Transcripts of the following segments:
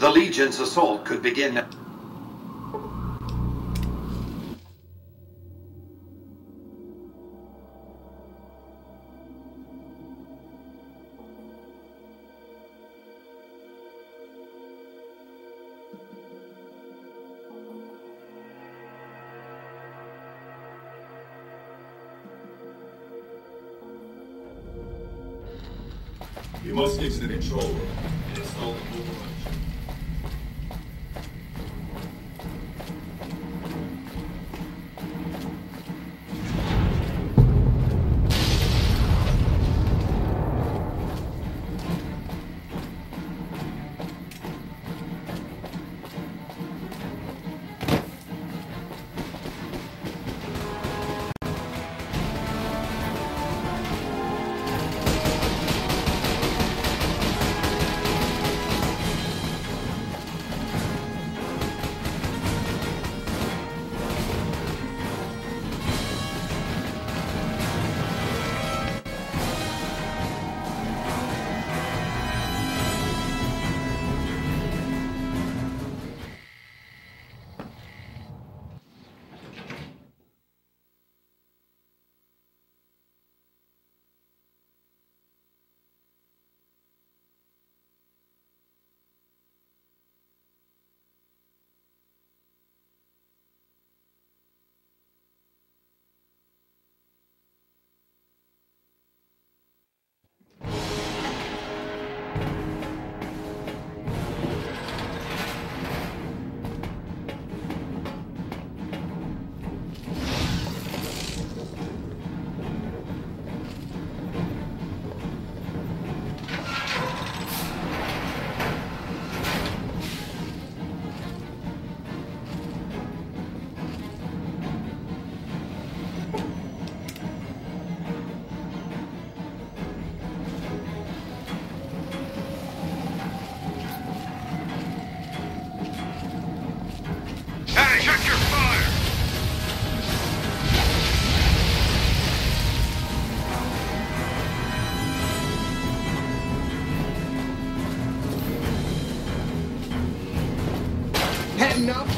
The Legion's assault could begin. We must get to the control room and install the override. Heading up.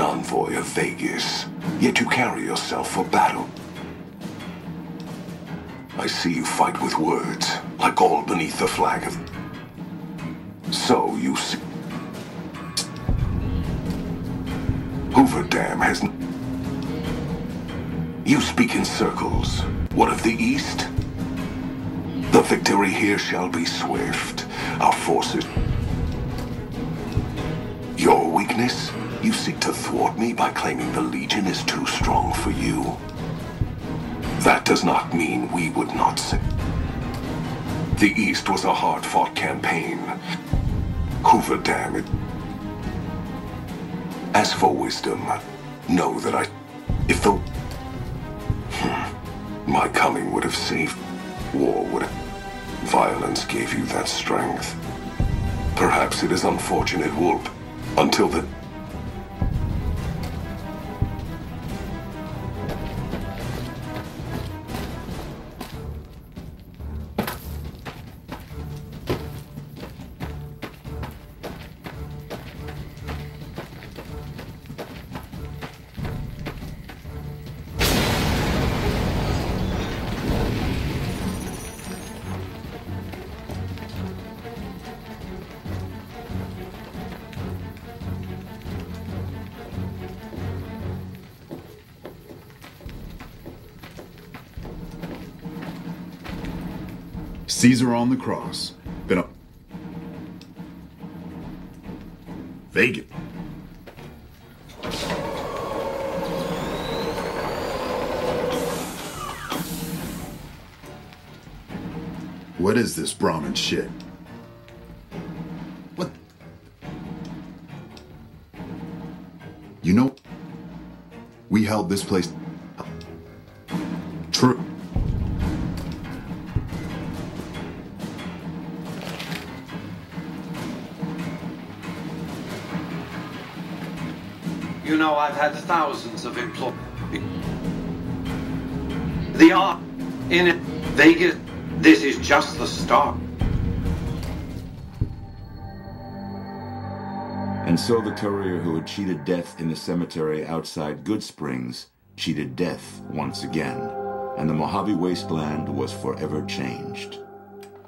an envoy of Vegas, yet you carry yourself for battle. I see you fight with words, like all beneath the flag of... So you see... Hoover Dam has... You speak in circles. What of the East? The victory here shall be swift. Our forces... Your weakness? You seek to thwart me by claiming the Legion is too strong for you. That does not mean we would not say. The East was a hard-fought campaign. Hoover Dam it... As for wisdom, know that if the... My coming would have saved... War would have... Violence gave you that strength. Perhaps it is unfortunate, Wolp. Until the... Caesar on the cross. Been up. Vegas. What is this Brahmin shit? What? You know, we held this place. True. You know, I've had thousands of employees. The art in it, Vegas, this is just the start. And so the courier who had cheated death in the cemetery outside Goodsprings cheated death once again, and the Mojave Wasteland was forever changed.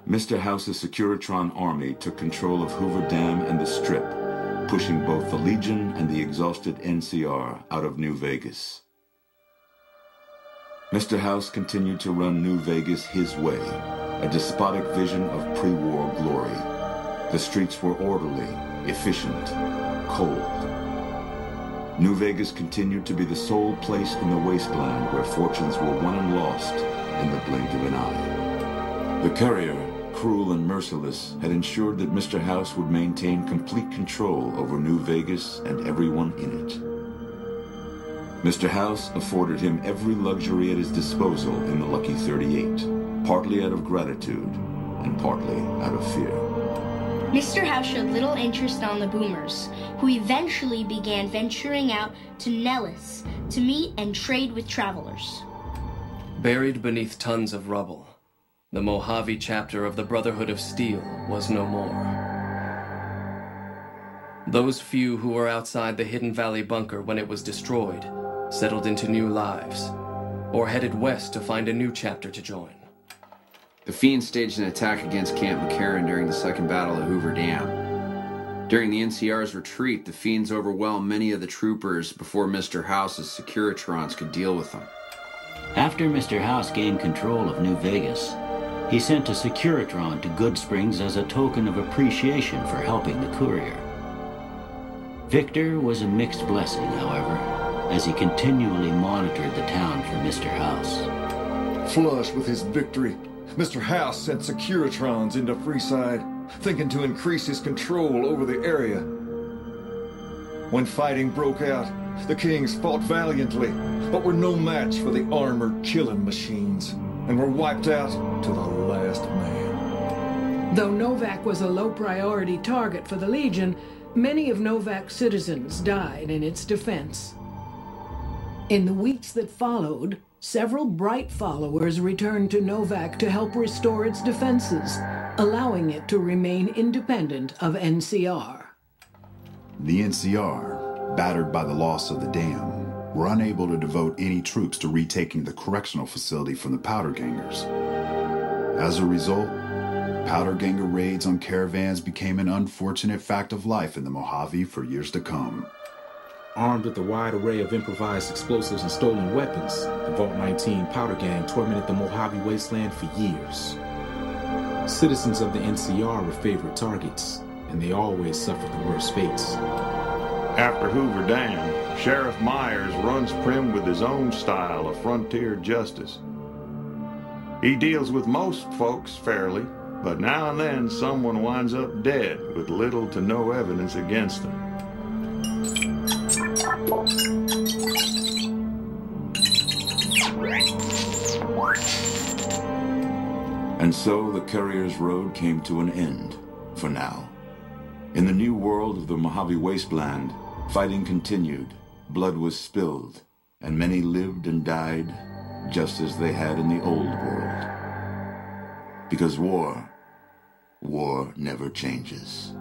Mr. House's Securitron army took control of Hoover Dam and the Strip, pushing both the Legion and the exhausted NCR out of New Vegas. Mr. House continued to run New Vegas his way, a despotic vision of pre-war glory. The streets were orderly, efficient, cold. New Vegas continued to be the sole place in the wasteland where fortunes were won and lost in the blink of an eye. The courier, cruel and merciless, had ensured that Mr. House would maintain complete control over New Vegas and everyone in it. Mr. House afforded him every luxury at his disposal in the Lucky 38, partly out of gratitude and partly out of fear. Mr. House showed little interest on the Boomers, who eventually began venturing out to Nellis to meet and trade with travelers. Buried beneath tons of rubble, the Mojave chapter of the Brotherhood of Steel was no more. Those few who were outside the Hidden Valley bunker when it was destroyed settled into new lives, or headed west to find a new chapter to join. The Fiends staged an attack against Camp McCarran during the Second Battle of Hoover Dam. During the NCR's retreat, the Fiends overwhelmed many of the troopers before Mr. House's Securitrons could deal with them. After Mr. House gained control of New Vegas, he sent a Securitron to Goodsprings as a token of appreciation for helping the courier. Victor was a mixed blessing, however, as he continually monitored the town for Mr. House. Flush with his victory, Mr. House sent Securitrons into Freeside, thinking to increase his control over the area. When fighting broke out, the Kings fought valiantly, but were no match for the armored killing machines, and were wiped out to the last man. Though Novak was a low-priority target for the Legion, many of Novak's citizens died in its defense. In the weeks that followed, several Bright followers returned to Novak to help restore its defenses, allowing it to remain independent of NCR. The NCR, battered by the loss of the dam, were unable to devote any troops to retaking the correctional facility from the Powdergangers. As a result, Powderganger raids on caravans became an unfortunate fact of life in the Mojave for years to come. Armed with a wide array of improvised explosives and stolen weapons, the Vault 19 Powder Gang tormented the Mojave wasteland for years. Citizens of the NCR were favorite targets, and they always suffered the worst fates. After Hoover Dam, Sheriff Myers runs Primm with his own style of frontier justice. He deals with most folks fairly, but now and then someone winds up dead with little to no evidence against them. And so the Carrier's Road came to an end, for now. In the new world of the Mojave Wasteland, fighting continued, blood was spilled, and many lived and died just as they had in the old world. Because war never changes.